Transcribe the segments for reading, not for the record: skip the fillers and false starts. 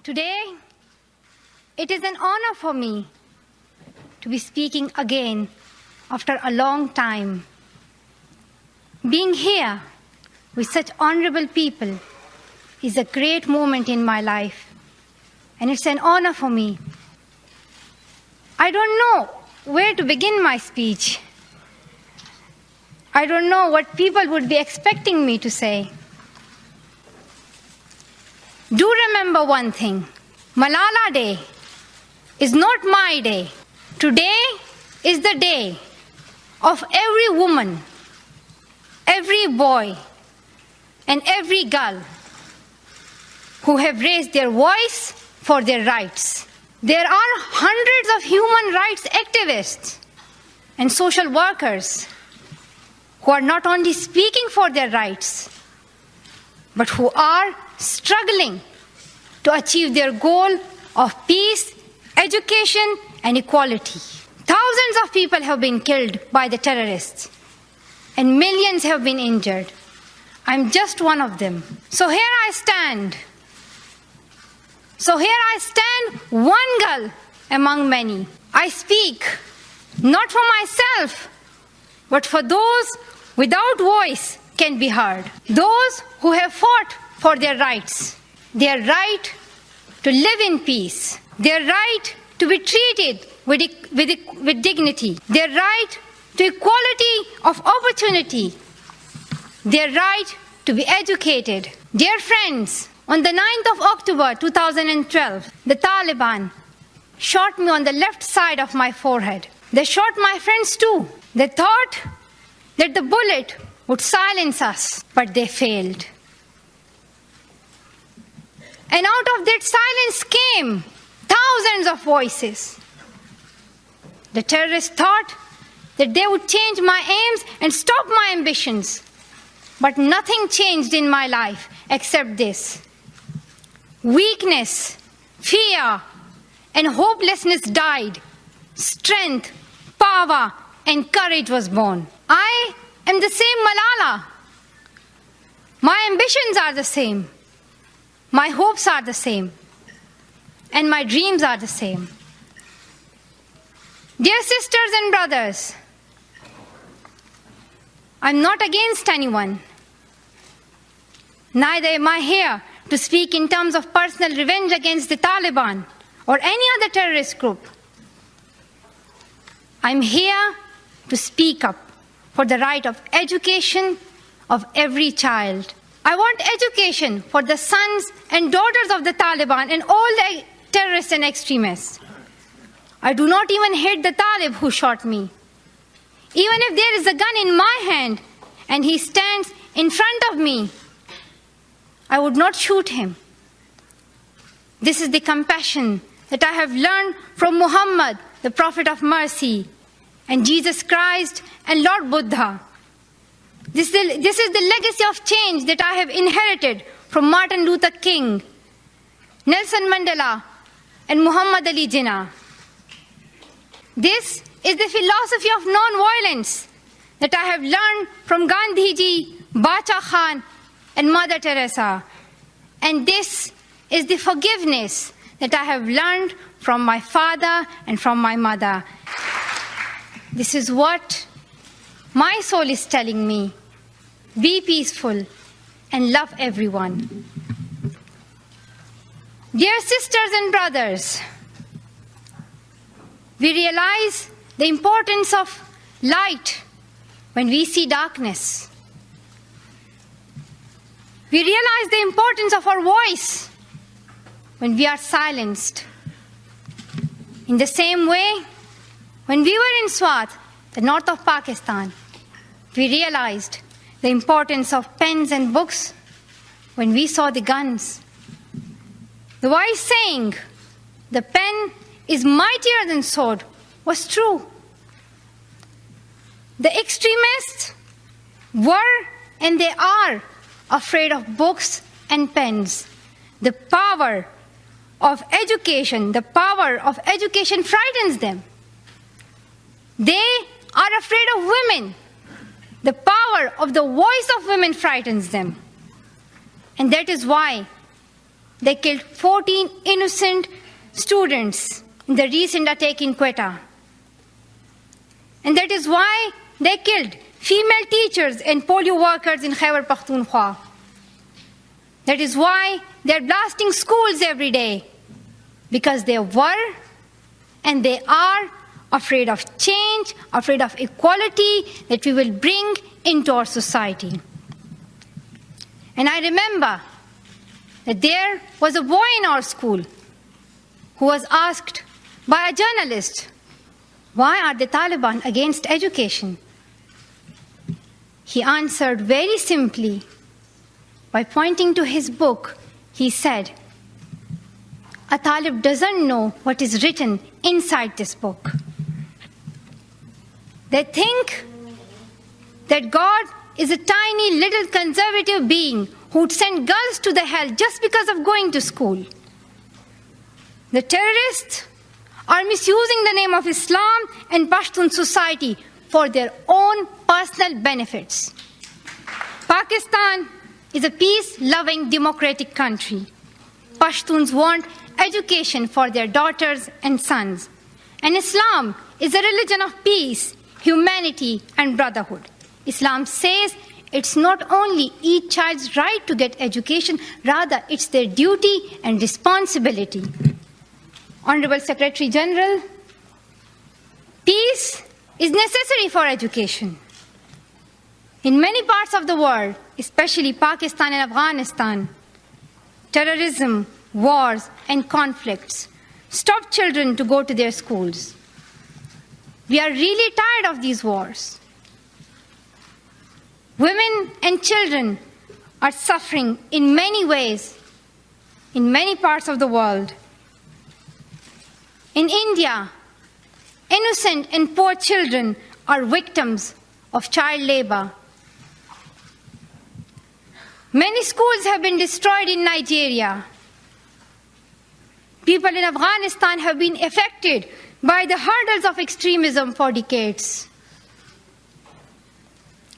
Today, it is an honor for me to be speaking again after a long time. Being here with such honorable people is a great moment in my life, and it's an honor for me. I don't know where to begin my speech. I don't know what people would be expecting me to say. Do remember one thing. Malala Day is not my day. Today is the day of every woman, every boy, and every girl who have raised their voice for their rights. There are hundreds of human rights activists and social workers who are not only speaking for their rights, but who are struggling to achieve their goal of peace, education, and equality. Thousands of people have been killed by the terrorists, and millions have been injured. I'm just one of them. So here I stand, one girl among many. I speak not for myself, but for those without voice can be heard. Those who have fought for their rights, their right to live in peace, their right to be treated with dignity, their right to equality of opportunity, their right to be educated. Dear friends, on the 9th of October 2012, the Taliban shot me on the left side of my forehead. They shot my friends too. They thought that the bullet would silence us, but they failed. And out of that silence came thousands of voices. The terrorists thought that they would change my aims and stop my ambitions. But nothing changed in my life except this. Weakness, fear, and hopelessness died. Strength, power, and courage was born. I am the same Malala. My ambitions are the same. My hopes are the same. And my dreams are the same. Dear sisters and brothers, I'm not against anyone. Neither am I here to speak in terms of personal revenge against the Taliban or any other terrorist group. I'm here to speak up for the right of education of every child. I want education for the sons and daughters of the Taliban and all the terrorists and extremists. I do not even hate the Talib who shot me. Even if there is a gun in my hand and he stands in front of me, I would not shoot him. This is the compassion that I have learned from Muhammad, the Prophet of Mercy, and Jesus Christ and Lord Buddha. This is the legacy of change that I have inherited from Martin Luther King, Nelson Mandela, and Muhammad Ali Jinnah. This is the philosophy of non-violence that I have learned from Gandhiji, Bacha Khan, and Mother Teresa. And this is the forgiveness that I have learned from my father and from my mother. This is what my soul is telling me. Be peaceful and love everyone. Dear sisters and brothers, we realize the importance of light when we see darkness. We realize the importance of our voice when we are silenced. In the same way, when we were in Swat, the north of Pakistan, we realized the importance of pens and books when we saw the guns. The wise saying, "The pen is mightier than sword," was true. The extremists were and they are afraid of books and pens. The power of education frightens them. They are afraid of women. The power of the voice of women frightens them. And that is why they killed 14 innocent students in the recent attack in Quetta. And that is why they killed female teachers and polio workers in Khyber Pakhtunkhwa. That is why they're blasting schools every day, because they were and they are afraid of change, afraid of equality that we will bring into our society. And I remember that there was a boy in our school who was asked by a journalist, why are the Taliban against education? He answered very simply by pointing to his book. He said, a Talib doesn't know what is written inside this book. They think that God is a tiny little conservative being who would send girls to the hell just because of going to school. The terrorists are misusing the name of Islam and Pashtun society for their own personal benefits. Pakistan is a peace-loving democratic country. Pashtuns want education for their daughters and sons. And Islam is a religion of peace, humanity, and brotherhood. Islam says it's not only each child's right to get education, rather it's their duty and responsibility. Honorable Secretary General, peace is necessary for education. In many parts of the world, especially Pakistan and Afghanistan, terrorism, wars, and conflicts stop children to go to their schools. We are really tired of these wars. Women and children are suffering in many ways in many parts of the world. In India, innocent and poor children are victims of child labor. Many schools have been destroyed in Nigeria. People in Afghanistan have been affected by the hurdles of extremism for decades.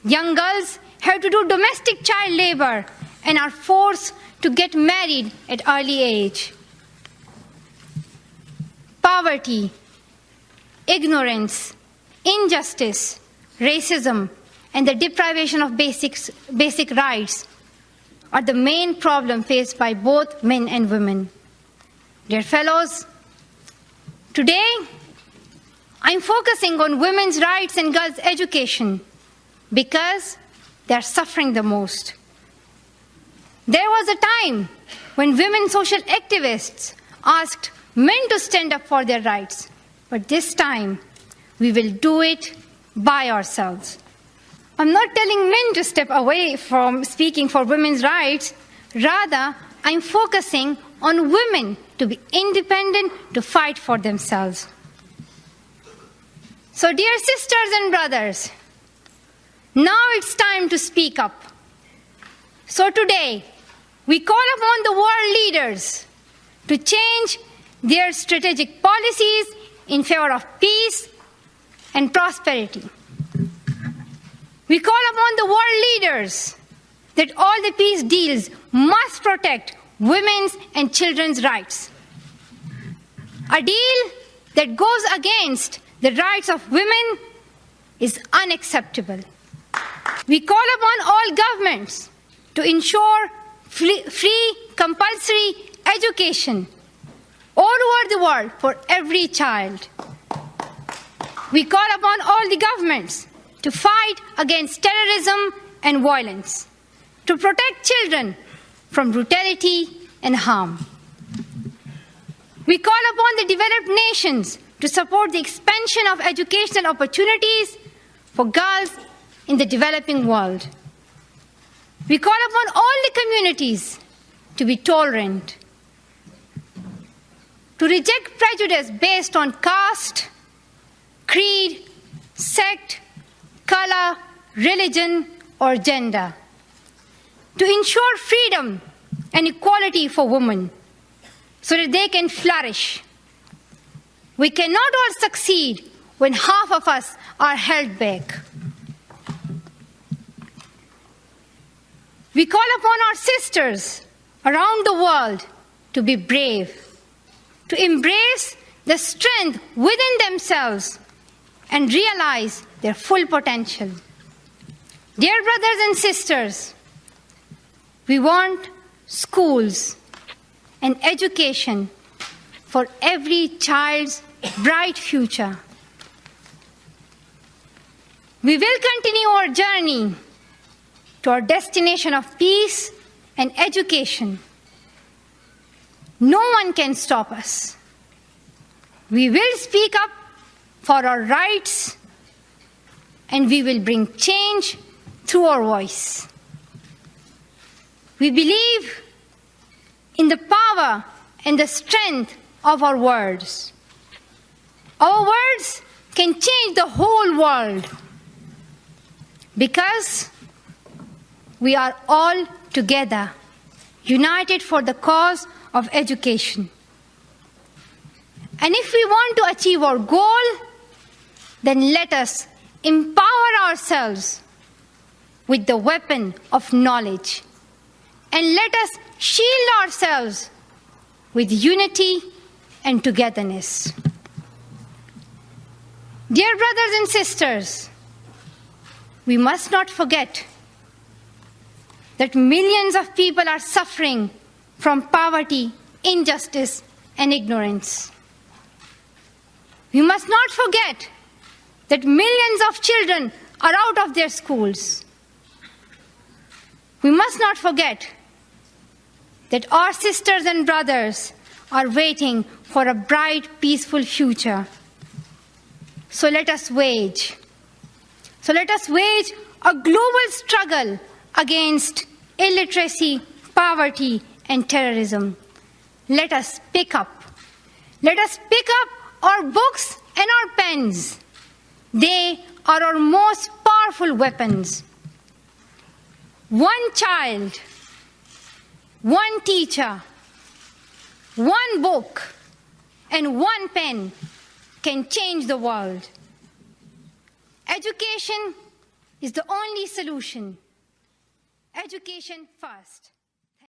Young girls have to do domestic child labor and are forced to get married at early age. Poverty, ignorance, injustice, racism, and the deprivation of basic rights are the main problem faced by both men and women. Dear fellows, today I'm focusing on women's rights and girls' education because they are suffering the most. There was a time when women social activists asked men to stand up for their rights, but this time we will do it by ourselves. I'm not telling men to step away from speaking for women's rights. Rather, I'm focusing on women to be independent, to fight for themselves. So, dear sisters and brothers, now it's time to speak up. So today, we call upon the world leaders to change their strategic policies in favor of peace and prosperity. We call upon the world leaders that all the peace deals must protect women's and children's rights. A deal that goes against the rights of women is unacceptable. We call upon all governments to ensure free, compulsory education all over the world for every child. We call upon all the governments to fight against terrorism and violence, to protect children from brutality and harm. We call upon the developed nations to support the expansion of educational opportunities for girls in the developing world. We call upon all the communities to be tolerant, to reject prejudice based on caste, creed, sect, color, religion, or gender, to ensure freedom and equality for women so that they can flourish. We cannot all succeed when half of us are held back. We call upon our sisters around the world to be brave, to embrace the strength within themselves and realize their full potential. Dear brothers and sisters, we want schools and education for every child's bright future. We will continue our journey to our destination of peace and education. No one can stop us. We will speak up for our rights, and we will bring change through our voice. We believe in the power and the strength of our words. Our words can change the whole world because we are all together, united for the cause of education. And if we want to achieve our goal, then let us empower ourselves with the weapon of knowledge. And let us shield ourselves with unity and togetherness. Dear brothers and sisters, we must not forget that millions of people are suffering from poverty, injustice, and ignorance. We must not forget that millions of children are out of their schools. We must not forget that our sisters and brothers are waiting for a bright, peaceful future. So let us wage a global struggle against illiteracy, poverty, and terrorism. Let us pick up our books and our pens. They are our most powerful weapons. One child, one teacher, one book, and one pen can change the world. Education is the only solution. Education first.